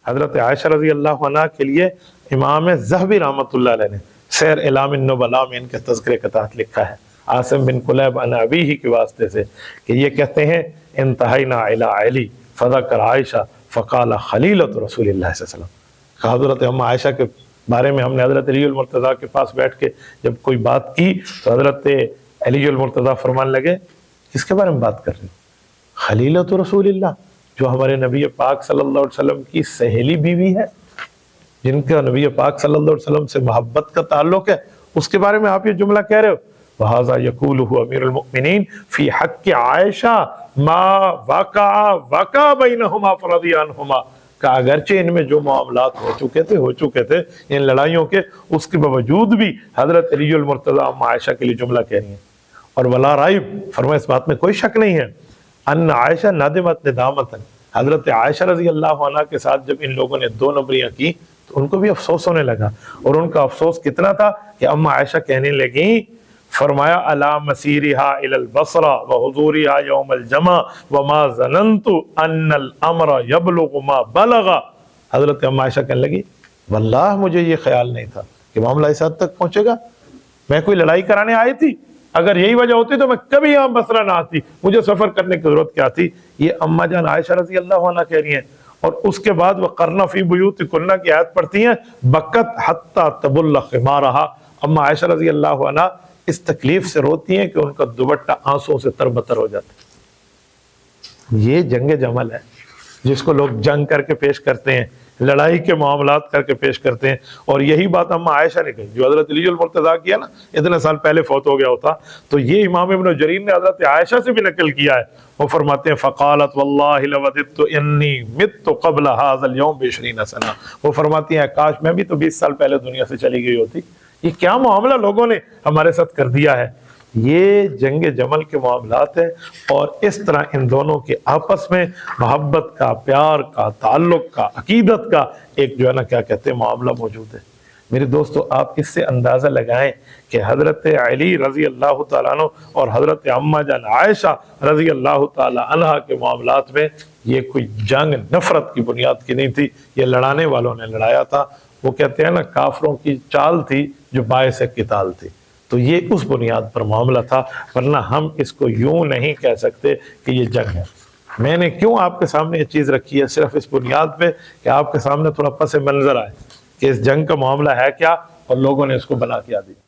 حضرت عائشہ رضی اللہ عنہ کے لیے امام ذہبی رحمۃ اللہ علیہ نے سیر اعلام النبلاء میں ان کے تذکرے کے تحت لکھا ہے عاصم بن کلیب عن ابیہ کے واسطے سے کہ یہ کہتے ہیں انتہینا الی علی فذکر عائشہ فقال خلیلۃ رسول اللہ صلی اللہ علیہ وسلم، کہ حضرت ام عائشہ کے بارے میں ہم نے حضرت علی المرتضیٰ کے پاس بیٹھ کے جب کوئی بات کی تو حضرت علی المرتضیٰ فرمان لگے کس کے بارے میں بات کر رہے ہیں؟ خلیلۃ رسول اللہ، جو ہمارے نبی پاک صلی اللہ علیہ وسلم کی سہیلی بیوی ہے، جن کا نبی پاک صلی اللہ علیہ وسلم سے محبت کا تعلق ہے، اس کے بارے میں آپ یہ جملہ کہہ رہے ہو؟ وَهَذَا يَقُولُهُ أَمِيرُ الْمُؤْمِنِينَ فِي حَقِّ عائشہ مَا وَقَعَ بَيْنَهُمَا فَرَضِيَ عَنْهُمَا، کہ اگرچہ ان میں جو معاملات ہو چکے تھے ان لڑائیوں کے، اس کے باوجود بھی حضرت علی المرتضیٰ ام عائشہ کے لیے جملہ کہہ رہی ہیں۔ اور وَلَا رَيْبَ، فرمایا اس بات میں کوئی شک نہیں ہے، ان عائشہ ندمت ندامتاً، حضرت عائشہ رضی اللہ عنہ کے ساتھ جب ان لوگوں نے 2 نمبریاں کی تو ان کو بھی افسوس ہونے لگا، اور ان کا افسوس کتنا تھا کہ ام عائشہ کہنے لگیں، فرمایا الا مسیرہا الی البصرہ وحضورہا یوم الجمع وما ظننت ان الامر یبلغ ما بلغ، حضرت ام عائشہ کہنے لگی واللہ مجھے یہ خیال نہیں تھا کہ معاملہ اس حد تک پہنچے گا، میں کوئی لڑائی کرانے آئی تھی، اگر یہی وجہ ہوتی تو میں کبھی یہاں بصرہ نہ آتی، مجھے سفر کرنے کی ضرورت کیا تھی۔ یہ اماں جان عائشہ رضی اللہ عنہ کہہ رہی ہیں، اور اس کے بعد وَقَرْنَ فِي بُيُوتِكُنَّ کی آیت پڑھتی ہیں بَكَتْ حَتَّى تَبُلَّ خِمَارَهَا، اماں عائشہ رضی اللہ عنہ اس تکلیف سے روتی ہیں کہ ان کا دوپٹہ آنسوں سے تربتر ہو جاتا ہے۔ یہ جنگ جمل ہے جس کو لوگ جنگ کر کے پیش کرتے ہیں، لڑائی کے معاملات کر کے پیش کرتے ہیں، اور یہی بات اماں عائشہ نے کہی جو حضرت علی المرتضیٰ کیا نا، اتنے سال پہلے فوت ہو گیا ہوتا، تو یہ امام ابن جریر نے حضرت عائشہ سے بھی نقل کیا ہے، وہ فرماتے ہیں فقالت واللہ لوددت انی مت قبل هذا اليوم ب20 سنہ، وہ فرماتی ہیں کاش میں بھی تو 20 سال پہلے دنیا سے چلی گئی ہوتی۔ یہ کیا معاملہ لوگوں نے ہمارے ساتھ کر دیا ہے، یہ جنگ جمل کے معاملات ہیں، اور اس طرح ان دونوں کے آپس میں محبت کا، پیار کا، تعلق کا، عقیدت کا ایک جو ہے نا کیا کہتے ہیں معاملہ موجود ہے۔ میرے دوستو آپ اس سے اندازہ لگائیں کہ حضرت علی رضی اللہ تعالیٰ عنہ اور حضرت اماں جان عائشہ رضی اللہ تعالیٰ عنہ کے معاملات میں یہ کوئی جنگ نفرت کی بنیاد کی نہیں تھی، یہ لڑانے والوں نے لڑایا تھا۔ وہ کہتے ہیں نا کافروں کی چال تھی جو باعث قتال تھی، تو یہ اس بنیاد پر معاملہ تھا، ورنہ ہم اس کو یوں نہیں کہہ سکتے کہ یہ جنگ ہے۔ میں نے کیوں آپ کے سامنے یہ چیز رکھی ہے؟ صرف اس بنیاد پہ کہ آپ کے سامنے تھوڑا پس منظر آئے کہ اس جنگ کا معاملہ ہے کیا، اور لوگوں نے اس کو بنا کے دیا۔